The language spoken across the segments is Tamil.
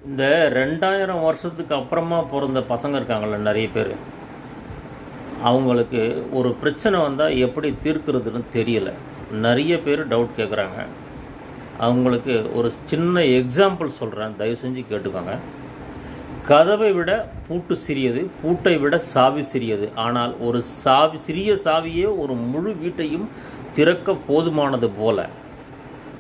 இந்த 2000 வருஷத்துக்கு அப்புறமா பிறந்த பசங்க இருக்காங்கள்ல நிறைய பேர், அவங்களுக்கு ஒரு பிரச்சனை வந்தால் எப்படி தீர்க்கிறதுன்னு தெரியல. நிறைய பேர் டவுட் கேட்குறாங்க. அவங்களுக்கு ஒரு சின்ன எக்ஸாம்பிள் சொல்கிறேன், தயவு செஞ்சு கேட்டுக்கோங்க. கதவை விட பூட்டு சிறியது, பூட்டை விட சாவி சிறியது. ஆனால் ஒரு சிறிய சாவியே ஒரு முழு வீட்டையும் திறக்க போதுமானது போல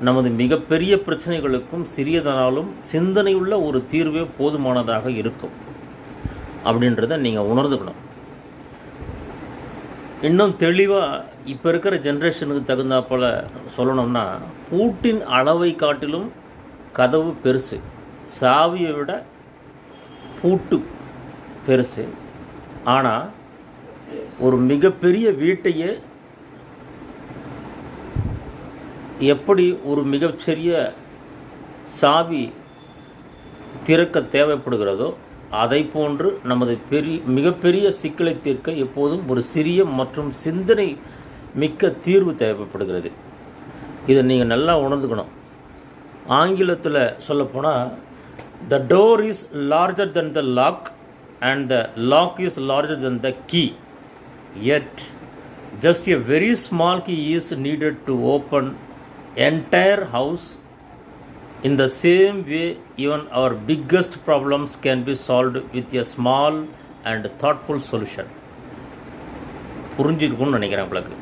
நமது மிகப்பெரிய பிரச்சனைகளுக்கும் சிறியதனாலும் சிந்தனையுள்ள ஒரு தீர்வே போதுமானதாக இருக்கும் அப்படின்றத நீங்கள் உணர்ந்துக்கணும். இன்னும் தெளிவாக இப்போ இருக்கிற ஜென்ரேஷனுக்கு தகுந்தாப்போல் சொல்லணும்னா, பூட்டின் அளவை காட்டிலும் கதவு பெருசு, சாவியை விட பூட்டு பெருசு. ஆனால் ஒரு மிகப்பெரிய வீட்டையே எப்படி ஒரு மிகப்பெரிய சாவி திறக்க தேவைப்படுகிறதோ அதை போன்று நமது மிகப்பெரிய சிக்கலை தீர்க்க எப்போதும் ஒரு சிறிய மற்றும் சிந்தனை மிக்க தீர்வு தேவைப்படுகிறது. இதை நீங்கள் நல்லா உணர்ந்துக்கணும். ஆங்கிலத்தில் சொல்லப்போனால், the door is larger than the lock and the lock is larger than the key, yet just a very small key is needed to open entire house. In the same way, even our biggest problems can be solved with a small and thoughtful solution. புரிஞ்சிருக்கும்னு நினைக்கிறேன் உங்களுக்கு.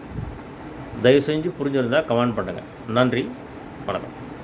தயவு செஞ்சு புரிஞ்சிருந்தால் கமெண்ட் பண்ணுங்கள். நன்றி, வணக்கம்.